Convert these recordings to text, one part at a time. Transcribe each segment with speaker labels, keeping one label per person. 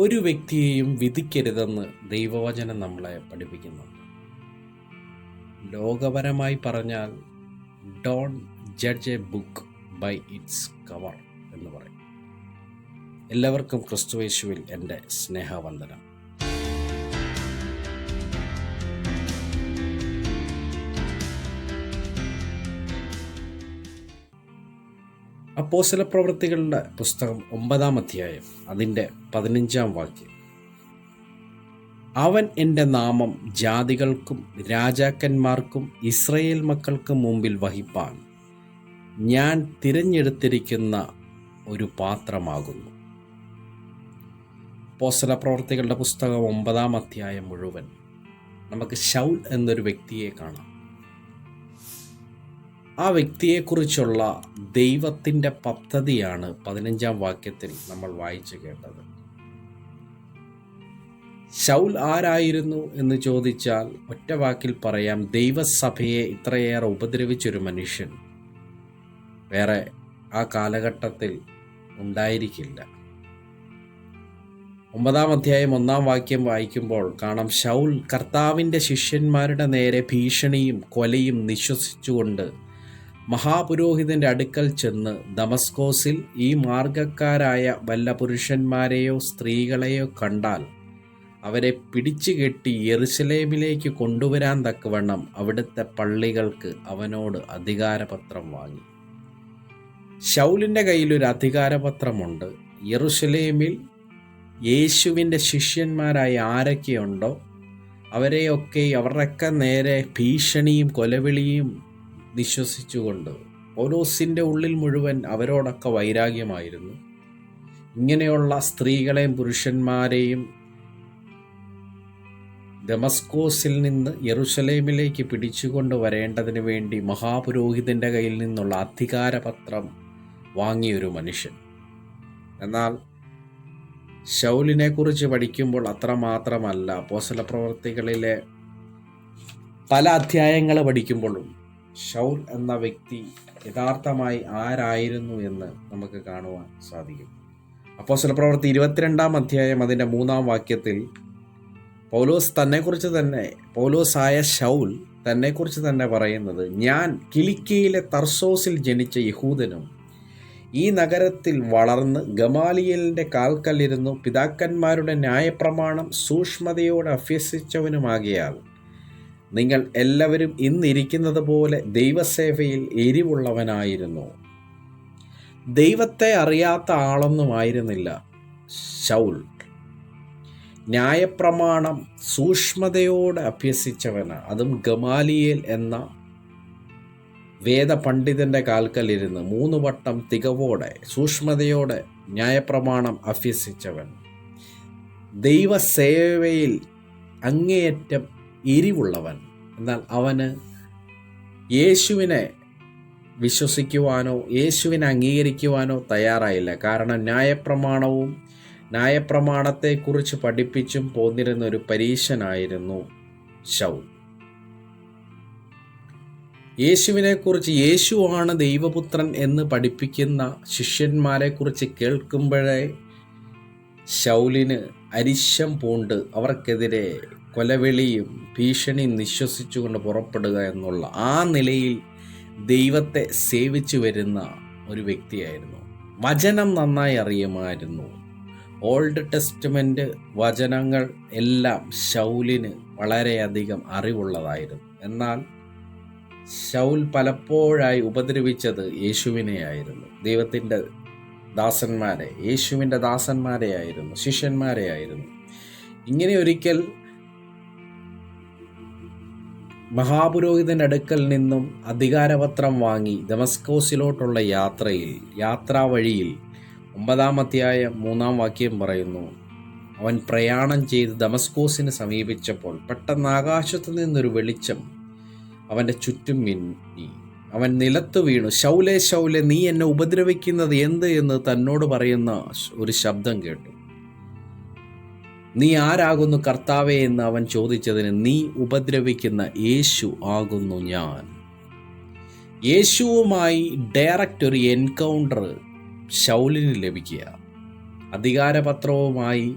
Speaker 1: ഒരു വ്യക്തിയെയും വിധിക്കരുതെന്ന് ദൈവവചനം നമ്മളെ പഠിപ്പിക്കുന്നുണ്ട്. ലോകപരമായി പറഞ്ഞാൽ don't judge a book by its cover എന്ന് പറയും. എല്ലാവർക്കും ക്രിസ്തുയേശുവിൽ എൻ്റെ സ്നേഹവന്ദനം. അപ്പോസ്തലപ്രവൃത്തികളുടെ പുസ്തകം 9-ാം അധ്യായം അതിൻ്റെ 15-ാം വാക്യം. അവൻ എൻ്റെ നാമം ജാതികൾക്കും രാജാക്കന്മാർക്കും ഇസ്രായേൽ മക്കൾക്കും മുമ്പിൽ വഹിപ്പാൻ ഞാൻ തിരഞ്ഞെടുത്തിരിക്കുന്ന ഒരു പാത്രമാകുന്നു. അപ്പോസ്തലപ്രവൃത്തികളുടെ പുസ്തകം 9-ാം അധ്യായം മുഴുവൻ നമുക്ക് ശൗൽ എന്നൊരു വ്യക്തിയെ കാണാം. ആ വ്യക്തിയെക്കുറിച്ചുള്ള ദൈവത്തിൻ്റെ പദ്ധതിയാണ് 15-ാം വാക്യത്തിൽ നമ്മൾ വായിച്ചു കേട്ടത്. ശൗൽ ആരായിരുന്നു എന്ന് ചോദിച്ചാൽ ഒറ്റ വാക്കിൽ പറയാം, ദൈവസഭയെ ഇത്രയേറെ ഉപദ്രവിച്ചൊരു മനുഷ്യൻ വേറെ ആ കാലഘട്ടത്തിൽ ഉണ്ടായിരിക്കില്ല. 9-ാം അധ്യായം 1-ാം വാക്യം വായിക്കുമ്പോൾ കാണാം, ശൗൽ കർത്താവിൻ്റെ ശിഷ്യന്മാരുടെ നേരെ ഭീഷണിയും കൊലയും നിശ്വസിച്ചുകൊണ്ട് മഹാപുരോഹിതൻ്റെ അടുക്കൽ ചെന്ന് ദമസ്കോസിൽ ഈ മാർഗക്കാരായ വല്ല പുരുഷന്മാരെയോ സ്ത്രീകളെയോ കണ്ടാൽ അവരെ പിടിച്ചുകെട്ടി യെരുശലേമിലേക്ക് കൊണ്ടുവരാൻ തക്കവണ്ണം അവിടുത്തെ പള്ളികൾക്ക് അവനോട് അധികാരപത്രം വാങ്ങി. ശൗലിൻ്റെ കയ്യിലൊരു അധികാരപത്രമുണ്ട്. യെരുശലേമിൽ യേശുവിൻ്റെ ശിഷ്യന്മാരായ ആരൊക്കെയുണ്ടോ അവരുടെയൊക്കെ നേരെ ഭീഷണിയും കൊലവിളിയും നിശ്വസിച്ചുകൊണ്ട് പൗലോസിൻ്റെ ഉള്ളിൽ മുഴുവൻ അവരോടൊക്കെ വൈരാഗ്യമായിരുന്നു. ഇങ്ങനെയുള്ള സ്ത്രീകളെയും പുരുഷന്മാരെയും ദമസ്കോസിൽ നിന്ന് യെരുശലേമിലേക്ക് പിടിച്ചുകൊണ്ട് വരേണ്ടതിന് വേണ്ടി മഹാപുരോഹിതൻ്റെ കയ്യിൽ നിന്നുള്ള അധികാരപത്രം വാങ്ങിയൊരു മനുഷ്യൻ. എന്നാൽ ശൗലിനെക്കുറിച്ച് പഠിക്കുമ്പോൾ അത്രമാത്രമല്ല, അപ്പോസ്തലപ്രവൃത്തികളിലെ പല അധ്യായങ്ങൾ പഠിക്കുമ്പോഴും ശൗൽ എന്ന വ്യക്തി യഥാർത്ഥമായി ആരായിരുന്നു എന്ന് നമുക്ക് കാണുവാൻ സാധിക്കും. അപ്പോസ്തലപ്രവൃത്തി 22-ാം അധ്യായം അതിൻ്റെ 3-ാം വാക്യത്തിൽ പൗലോസായ ശൗൽ തന്നെക്കുറിച്ച് തന്നെ പറയുന്നത്, ഞാൻ കിലിക്കിയയിലെ തർസോസിൽ ജനിച്ച യഹൂദനും ഈ നഗരത്തിൽ വളർന്ന് ഗമാലിയേലിൻ്റെ കാൽക്കലിരുന്നു പിതാക്കന്മാരുടെ ന്യായപ്രമാണം സൂക്ഷ്മതയോടെ അഭ്യസിച്ചവനുമാകിയാൽ നിങ്ങൾ എല്ലാവരും ഇന്നിരിക്കുന്നത് പോലെ ദൈവസേവയിൽ എരിവുള്ളവനായിരുന്നു. ദൈവത്തെ അറിയാത്ത ആളൊന്നുമായിരുന്നില്ല ശൗൽ. ന്യായപ്രമാണം സൂക്ഷ്മതയോടെ അഭ്യസിച്ചവന്, അതും ഗമാലിയേൽ എന്ന വേദപണ്ഡിതൻ്റെ കാൽക്കലിരുന്ന് 3 വട്ടം തികവോടെ സൂക്ഷ്മതയോടെ ന്യായപ്രമാണം അഭ്യസിച്ചവൻ, ദൈവസേവയിൽ അങ്ങേയറ്റം എരിവുള്ളവൻ. എന്നാൽ അവന് യേശുവിനെ വിശ്വസിക്കുവാനോ യേശുവിനെ അംഗീകരിക്കുവാനോ തയ്യാറായില്ല. കാരണം ന്യായപ്രമാണവും ന്യായപ്രമാണത്തെക്കുറിച്ച് പഠിപ്പിച്ചും പോന്നിരുന്ന ഒരു പരീശനായിരുന്നു ശൗൽ. യേശുവിനെക്കുറിച്ച്, യേശുവാണ് ദൈവപുത്രൻ എന്ന് പഠിപ്പിക്കുന്ന ശിഷ്യന്മാരെക്കുറിച്ച് കേൾക്കുമ്പോഴേ ശൗലിന് അരിശം പൂണ്ട് അവർക്കെതിരെ കൊലവിളിയും ഭീഷണിയും നിശ്വസിച്ചുകൊണ്ട് പുറപ്പെടുക എന്നുള്ള ആ നിലയിൽ ദൈവത്തെ സേവിച്ചു വരുന്ന ഒരു വ്യക്തിയായിരുന്നു. വചനം നന്നായി അറിയുമായിരുന്നു. ഓൾഡ് ടെസ്റ്റ്മെൻറ്റ് വചനങ്ങൾ എല്ലാം ശൗലിന് വളരെയധികം അറിവുള്ളതായിരുന്നു. എന്നാൽ ശൗൽ പലപ്പോഴായി ഉപദ്രവിച്ചത് യേശുവിനെയായിരുന്നു, ദൈവത്തിൻ്റെ ദാസന്മാരെ, യേശുവിൻ്റെ ദാസന്മാരെയായിരുന്നു, ശിഷ്യന്മാരെയായിരുന്നു. ഇങ്ങനെ ഒരിക്കൽ മഹാപുരോഹിതൻ്റെ അടുക്കൽ നിന്നും അധികാരപത്രം വാങ്ങി ദമസ്കോസിലോട്ടുള്ള യാത്രാവഴിയിൽ 9-ാം അധ്യായം 3-ാം വാക്യം പറയുന്നു, അവൻ പ്രയാണം ചെയ്ത് ദമസ്കോസിന് സമീപിച്ചപ്പോൾ പെട്ടെന്ന് ആകാശത്തു നിന്നൊരു വെളിച്ചം അവൻ്റെ ചുറ്റും മിന്നി. അവൻ നിലത്തു വീണു. ശൗലേ ശൗലേ, നീ എന്നെ ഉപദ്രവിക്കുന്നത് എന്ത് എന്ന് തന്നോട് പറയുന്ന ഒരു ശബ്ദം കേട്ടു. നീ ആരാകുന്നു കർത്താവേ എന്ന് അവൻ ചോദിച്ചതിന്, നീ ഉപദ്രവിക്കുന്ന യേശു ആകുന്നു ഞാൻ. യേശുവുമായി ഡയറക്റ്റ് ഒരു എൻകൗണ്ടർ ശൗലിന് ലഭിക്കുക, അധികാരപത്രവുമായി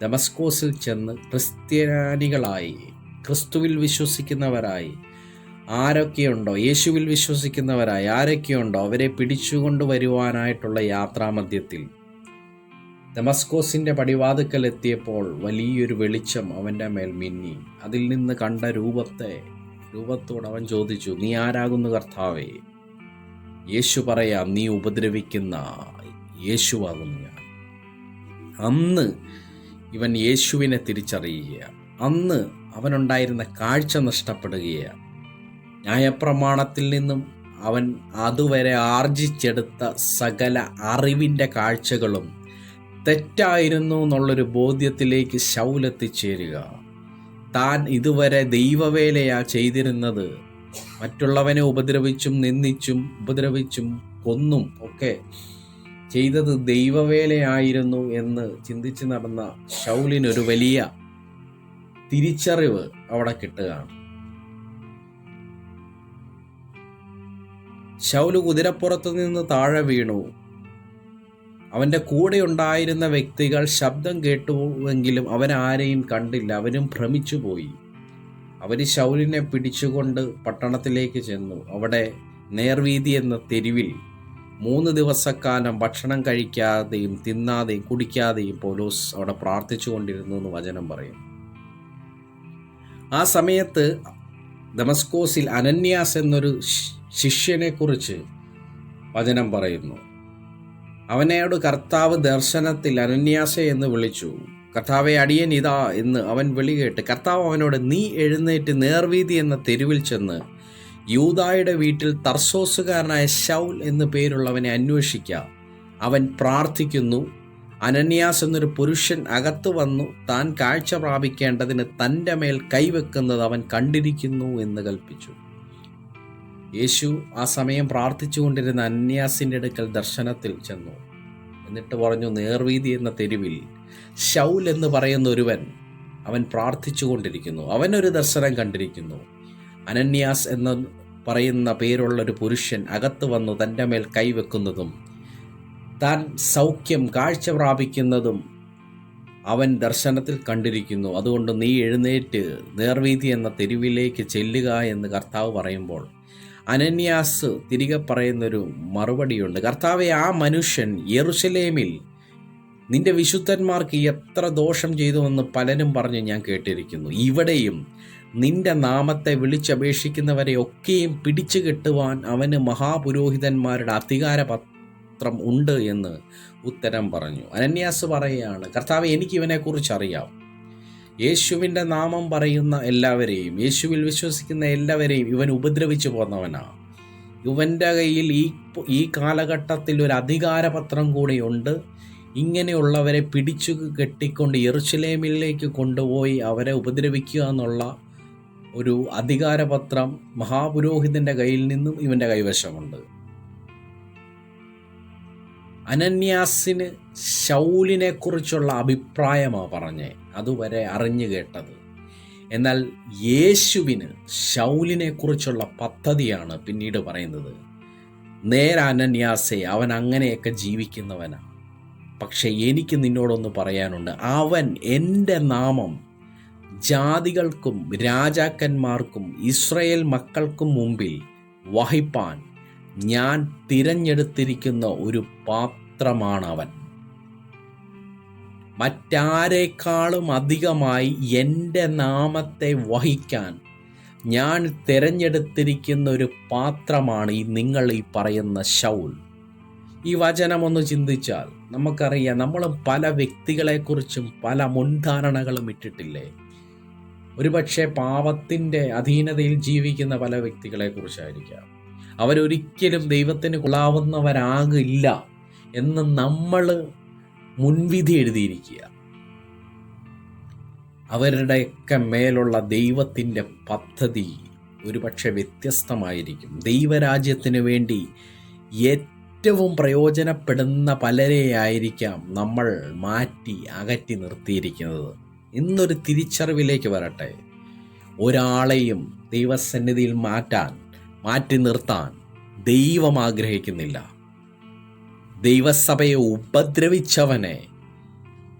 Speaker 1: ദമസ്കോസിൽ ചെന്ന് ക്രിസ്ത്യാനികളായി, ക്രിസ്തുവിൽ വിശ്വസിക്കുന്നവരായി ആരൊക്കെയുണ്ടോ, യേശുവിൽ വിശ്വസിക്കുന്നവരായി ആരൊക്കെയുണ്ടോ അവരെ പിടിച്ചുകൊണ്ട് വരുവാനായിട്ടുള്ള യാത്രാമധ്യത്തിൽ ദമസ്കോസിൻ്റെ പടിവാതുക്കൽ എത്തിയപ്പോൾ വലിയൊരു വെളിച്ചം അവൻ്റെ മേൽ മിന്നി. അതിൽ നിന്ന് കണ്ട രൂപത്തോട് അവൻ ചോദിച്ചു, നീ ആരാകുന്നു കർത്താവേ? യേശു പറയാം, നീ ഉപദ്രവിക്കുന്ന യേശുവാകുന്നു ഞാൻ. അന്ന് ഇവൻ യേശുവിനെ തിരിച്ചറിയുകയാണ്. അന്ന് അവനുണ്ടായിരുന്ന കാഴ്ച നഷ്ടപ്പെടുകയാണ്. ന്യായപ്രമാണത്തിൽ നിന്നും അവൻ അതുവരെ ആർജിച്ചെടുത്ത സകല അറിവിൻ്റെ കാഴ്ചകളും തെറ്റായിരുന്നു എന്നുള്ളൊരു ബോധ്യത്തിലേക്ക് ശൗൽ എത്തിച്ചേരുക. താൻ ഇതുവരെ ദൈവവേലയാ ചെയ്തിരുന്നത്, മറ്റുള്ളവനെ ഉപദ്രവിച്ചും നിന്ദിച്ചും ഉപദ്രവിച്ചും കൊന്നും ഒക്കെ ചെയ്തത് ദൈവവേലയായിരുന്നു എന്ന് ചിന്തിച്ച് നടന്ന ശൗലിനൊരു വലിയ തിരിച്ചറിവ് അവിടെ കിട്ടുകയാണ്. ശൗല് കുതിരപ്പുറത്തു നിന്ന് താഴെ വീണു. അവൻ്റെ കൂടെ ഉണ്ടായിരുന്ന വ്യക്തികൾ ശബ്ദം കേട്ടുവെങ്കിലും അവരാരെയും കണ്ടില്ല. അവരും ഭ്രമിച്ചുപോയി. അവർ ശൗലിനെ പിടിച്ചുകൊണ്ട് പട്ടണത്തിലേക്ക് ചെന്നു. അവിടെ നേർവീതി എന്ന തെരുവിൽ 3 ദിവസക്കാലം ഭക്ഷണം കഴിക്കാതെയും തിന്നാതെയും കുടിക്കാതെയും പൗലോസ് അവിടെ പ്രാർത്ഥിച്ചു കൊണ്ടിരുന്നു എന്ന് വചനം പറയും. ആ സമയത്ത് ദമസ്കോസിൽ അനന്യാസ് എന്നൊരു ശിഷ്യനെക്കുറിച്ച് വചനം പറയുന്നു. അവനോട് കർത്താവ് ദർശനത്തിൽ അനന്യാസെ എന്ന് വിളിച്ചു. കർത്താവെ, അടിയൻ ഇതാ എന്ന് അവൻ വിളി കേട്ട് കർത്താവ് അവനോട്, നീ എഴുന്നേറ്റ് നേർവീതി എന്ന തെരുവിൽ ചെന്ന് യൂദായുടെ വീട്ടിൽ തർസോസുകാരനായ ശൗൽ എന്നു പേരുള്ളവനെ അന്വേഷിക്കുക. അവൻ പ്രാർത്ഥിക്കുന്നു. അനന്യാസ് എന്നൊരു പുരുഷൻ അകത്തു വന്നു താൻ കാഴ്ച പ്രാപിക്കേണ്ടതിന് തൻ്റെ മേൽ കൈവെക്കുന്നത് അവൻ കണ്ടിരിക്കുന്നു എന്ന് കൽപ്പിച്ചു. യേശു ആ സമയം പ്രാർത്ഥിച്ചു കൊണ്ടിരുന്ന അനന്യാസിൻ്റെ അടുക്കൽ ദർശനത്തിൽ ചെന്നു. എന്നിട്ട് പറഞ്ഞു, നേർവീതി എന്ന തെരുവിൽ ശൗൽ എന്ന് പറയുന്ന ഒരുവൻ, അവൻ പ്രാർത്ഥിച്ചു കൊണ്ടിരിക്കുന്നു. അവനൊരു ദർശനം കണ്ടിരിക്കുന്നു. അനന്യാസ് എന്ന് പറയുന്ന പേരുള്ളൊരു പുരുഷൻ അകത്ത് വന്നു തൻ്റെ മേൽ കൈവെക്കുന്നതും താൻ സൗഖ്യം കാഴ്ച പ്രാപിക്കുന്നതും അവൻ ദർശനത്തിൽ കണ്ടിരിക്കുന്നു. അതുകൊണ്ട് നീ എഴുന്നേറ്റ് നേർവീതി എന്ന തെരുവിലേക്ക് ചെല്ലുക എന്ന് കർത്താവ് പറയുമ്പോൾ അനന്യാസ് തിരികെ പറയുന്നൊരു മറുപടിയുണ്ട്. കർത്താവെ, ആ മനുഷ്യൻ യെരുശലേമിൽ നിന്റെ വിശുദ്ധന്മാർക്ക് എത്ര ദോഷം ചെയ്തുവെന്ന് പലരും പറഞ്ഞ് ഞാൻ കേട്ടിരിക്കുന്നു. ഇവിടെയും നിന്റെ നാമത്തെ വിളിച്ചപേക്ഷിക്കുന്നവരെ ഒക്കെയും പിടിച്ചു കെട്ടുവാൻ അവന് മഹാപുരോഹിതന്മാരുടെ അധികാരപത്രം ഉണ്ട് എന്ന് ഉത്തരം പറഞ്ഞു. അനന്യാസ് പറയുകയാണ്, കർത്താവെ, എനിക്കിവനെക്കുറിച്ചറിയാം. യേശുവിൻ്റെ നാമം പറയുന്ന എല്ലാവരെയും, യേശുവിൽ വിശ്വസിക്കുന്ന എല്ലാവരെയും ഇവൻ ഉപദ്രവിച്ചു പോന്നവനാണ്. ഇവൻ്റെ കയ്യിൽ ഈ കാലഘട്ടത്തിൽ ഒരു അധികാരപത്രം കൂടെയുണ്ട്. ഇങ്ങനെയുള്ളവരെ പിടിച്ചു കെട്ടിക്കൊണ്ട് യെരുശലേമിലേക്ക് കൊണ്ടുപോയി അവരെ ഉപദ്രവിക്കുക എന്നുള്ള ഒരു അധികാരപത്രം മഹാപുരോഹിതൻ്റെ കയ്യിൽ നിന്നും ഇവൻ്റെ കൈവശമുണ്ട്. അനന്യാസിന് ശൗലിനെ കുറിച്ചുള്ള അഭിപ്രായമാണ് പറഞ്ഞേ അതുവരെ അറിഞ്ഞു കേട്ടത്. എന്നാൽ യേശുവിന് ശൗലിനെ കുറിച്ചുള്ള പദ്ധതിയാണ് പിന്നീട് പറയുന്നത്. നേരെ അനന്യാസെ, അവൻ അങ്ങനെയൊക്കെ ജീവിക്കുന്നവനാണ്. പക്ഷെ എനിക്ക് നിന്നോടൊന്ന് പറയാനുണ്ട്. അവൻ എൻ്റെ നാമം ജാതികൾക്കും രാജാക്കന്മാർക്കും ഇസ്രായേൽ മക്കൾക്കും മുമ്പിൽ വഹിപ്പാൻ ഞാൻ തിരഞ്ഞെടുത്തിരിക്കുന്ന ഒരു പാത്രമാണവൻ. മറ്റാരേക്കാളും അധികമായി എൻ്റെ നാമത്തെ വഹിക്കാൻ ഞാൻ തിരഞ്ഞെടുത്തിരിക്കുന്ന ഒരു പാത്രമാണ് നിങ്ങൾ ഈ പറയുന്ന ശൗൽ. ഈ വചനമൊന്ന് ചിന്തിച്ചാൽ നമുക്കറിയാം, നമ്മൾ പല വ്യക്തികളെക്കുറിച്ചും പല മുൻധാരണകളും ഇട്ടിട്ടില്ലേ? ഒരുപക്ഷെ പാപത്തിൻ്റെ അധീനതയിൽ ജീവിക്കുന്ന പല വ്യക്തികളെക്കുറിച്ചായിരിക്കാം. അവരൊരിക്കലും ദൈവത്തിന് കൊള്ളാവുന്നവരാകില്ല എന്ന് നമ്മൾ മുൻവിധി എഴുതിയിരിക്കുക. അവരുടെയൊക്കെ മേലുള്ള ദൈവത്തിൻ്റെ പദ്ധതി ഒരുപക്ഷെ വ്യത്യസ്തമായിരിക്കും. ദൈവരാജ്യത്തിന് വേണ്ടി ഏറ്റവും പ്രയോജനപ്പെടുന്ന പലരെയായിരിക്കാം നമ്മൾ മാറ്റി അകറ്റി നിർത്തിയിരിക്കുന്നത്. ഇന്നൊരു തിരിച്ചറിവിലേക്ക് വരട്ടെ. ഒരാളെയും ദൈവസന്നിധിയിൽ മാറ്റി നിർത്താൻ ദൈവം ആഗ്രഹിക്കുന്നില്ല. ദൈവസഭയെ ഉപദ്രവിച്ചവനെ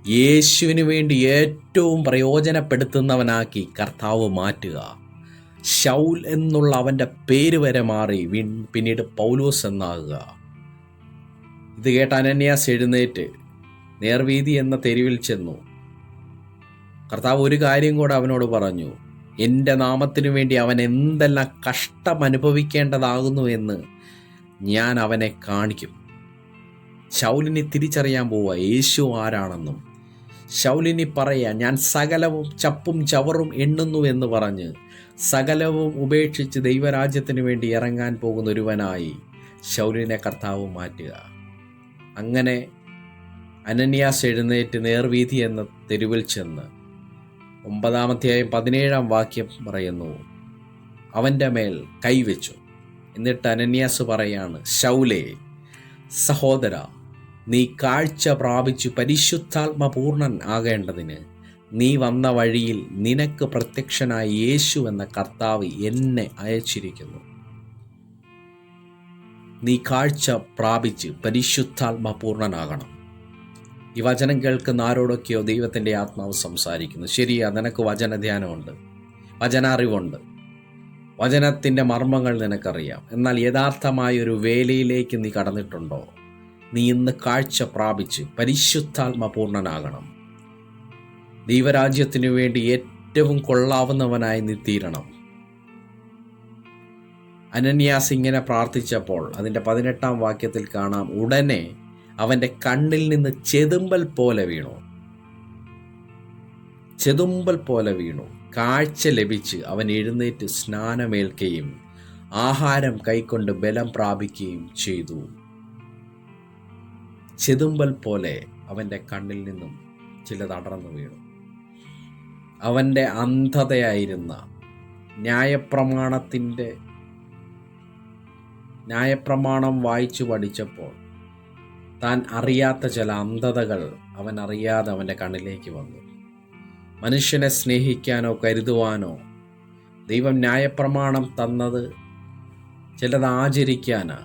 Speaker 1: യേശുവിന് വേണ്ടി ഏറ്റവും പ്രയോജനപ്പെടുത്തുന്നവനാക്കി കർത്താവ് മാറ്റുക. ശൗൽ എന്നുള്ള അവൻ്റെ പേര് വരെ മാറി പിന്നീട് പൗലോസ് എന്നാകുക. ഇത് കേട്ട് അനന്യാസ് എഴുന്നേറ്റ് നേർവീതി എന്ന തെരുവിൽ ചെന്നു. കർത്താവ് ഒരു കാര്യം കൂടെ അവനോട് പറഞ്ഞു, എൻ്റെ നാമത്തിനു വേണ്ടി അവൻ എന്തെല്ലാം കഷ്ടം അനുഭവിക്കേണ്ടതാകുന്നു എന്ന് ഞാൻ അവനെ കാണിക്കും. ശൗലിനെ തിരിച്ചറിയാൻ പോവുക യേശു ആരാണെന്നും. ശൗലിനി പറയാ, ഞാൻ സകലവും ചപ്പും ചവറും എണ്ണുന്നു എന്ന് പറഞ്ഞ് സകലവും ഉപേക്ഷിച്ച് ദൈവരാജ്യത്തിന് വേണ്ടി ഇറങ്ങാൻ പോകുന്ന ഒരുവനായി ശൗലിനെ കർത്താവ് മാറ്റുക. അങ്ങനെ അനന്യാസ് എഴുന്നേറ്റ് നേർവീതി എന്ന തെരുവിൽ ചെന്ന് 9-ാം അധ്യായം 17-ാം വാക്യം പറയുന്നു, അവൻ്റെ മേൽ കൈവച്ചു. എന്നിട്ട് അനന്യാസ് പറയാണ്, ശൗലേ സഹോദര, നീ കാഴ്ച പ്രാപിച്ചു പരിശുദ്ധാത്മപൂർണൻ ആകേണ്ടതിന് നീ വന്ന വഴിയിൽ നിനക്ക് പ്രത്യക്ഷനായ യേശു എന്ന കർത്താവ് എന്നെ അയച്ചിരിക്കുന്നു. നീ കാഴ്ച പ്രാപിച്ച് പരിശുദ്ധാത്മപൂർണനാകണം. ഈ വചനം കേൾക്കുന്ന ആരോടൊക്കെയോ ദൈവത്തിൻ്റെ ആത്മാവ് സംസാരിക്കുന്നു. ശരിയാ, നിനക്ക് വചനധ്യാനമുണ്ട്, വചനാറിവുണ്ട്, വചനത്തിൻ്റെ മർമ്മങ്ങൾ നിനക്കറിയാം. എന്നാൽ യഥാർത്ഥമായൊരു വേലയിലേക്ക് നീ കടന്നിട്ടുണ്ടോ? നീ ഇന്ന് കാഴ്ച പ്രാപിച്ച് പരിശുദ്ധാത്മപൂർണനാകണം. ദൈവരാജ്യത്തിനു വേണ്ടി ഏറ്റവും കൊള്ളാവുന്നവനായി നീ തീരണം. അനന്യാസ് ഇങ്ങനെ പ്രാർത്ഥിച്ചപ്പോൾ അതിൻ്റെ 18-ാം വാക്യത്തിൽ കാണാം, ഉടനെ അവൻ്റെ കണ്ണിൽ നിന്ന് ചെതുമ്പൽ പോലെ വീണു. കാഴ്ച ലഭിച്ച് അവൻ എഴുന്നേറ്റ് സ്നാനമേൽക്കുകയും ആഹാരം കൈക്കൊണ്ട് ബലം പ്രാപിക്കുകയും ചെയ്തു. ചെതുമ്പൽ പോലെ അവൻ്റെ കണ്ണിൽ നിന്നും ചിലത് അടർന്നു വീണു. അവൻ്റെ അന്ധതയായിരുന്ന ന്യായപ്രമാണം വായിച്ചു പഠിച്ചപ്പോൾ താൻ അറിയാത്ത ചില അന്ധതകൾ അവൻ അറിയാതെ അവൻ്റെ കണ്ണിലേക്ക് വന്നു. മനുഷ്യനെ സ്നേഹിക്കാനോ കരുതുവാനോ ദൈവം ന്യായപ്രമാണം തന്നത് ചിലത് ആചരിക്കാനാ,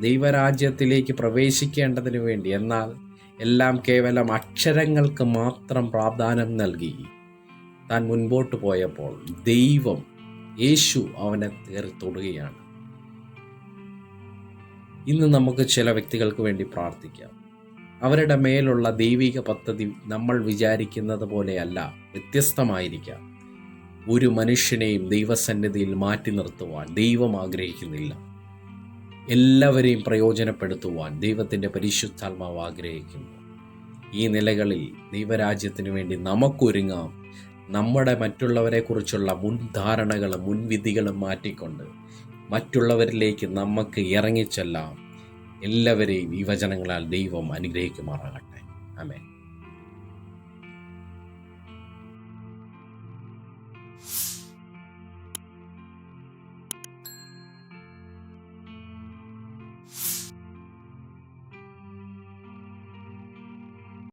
Speaker 1: ദൈവരാജ്യത്തിലേക്ക് പ്രവേശിക്കേണ്ടതിന് വേണ്ടി. എന്നാൽ എല്ലാം കേവലം അക്ഷരങ്ങൾക്ക് മാത്രം പ്രാധാന്യം നൽകി താൻ മുൻപോട്ട് പോയപ്പോൾ യേശു അവനെ തൊടുകയാണ്. ഇന്ന് നമുക്ക് ചില വ്യക്തികൾക്ക് വേണ്ടി പ്രാർത്ഥിക്കാം. അവരുടെ മേലുള്ള ദൈവിക പദ്ധതി നമ്മൾ വിചാരിക്കുന്നത് പോലെയല്ല, വ്യത്യസ്തമായിരിക്കാം. ഒരു മനുഷ്യനെയും ദൈവസന്നിധിയിൽ മാറ്റി നിർത്തുവാൻ ദൈവം ആഗ്രഹിക്കുന്നില്ല. എല്ലാവരെയും പ്രയോജനപ്പെടുത്തുവാൻ ദൈവത്തിൻ്റെ പരിശുദ്ധാത്മാവ് ആഗ്രഹിക്കുന്നു. ഈ നിലകളിൽ ദൈവരാജ്യത്തിന് വേണ്ടി നമുക്കൊരുങ്ങാം. നമ്മുടെ മറ്റുള്ളവരെക്കുറിച്ചുള്ള മുൻധാരണകളും മുൻവിധികളും മാറ്റിക്കൊണ്ട് മറ്റുള്ളവരിലേക്ക് നമുക്ക് ഇറങ്ങിച്ചെല്ലാം. എല്ലാവരെയും ഈ വചനങ്ങളാൽ ദൈവം അനുഗ്രഹിക്കുമാറാകട്ടെ. ആമേൻ.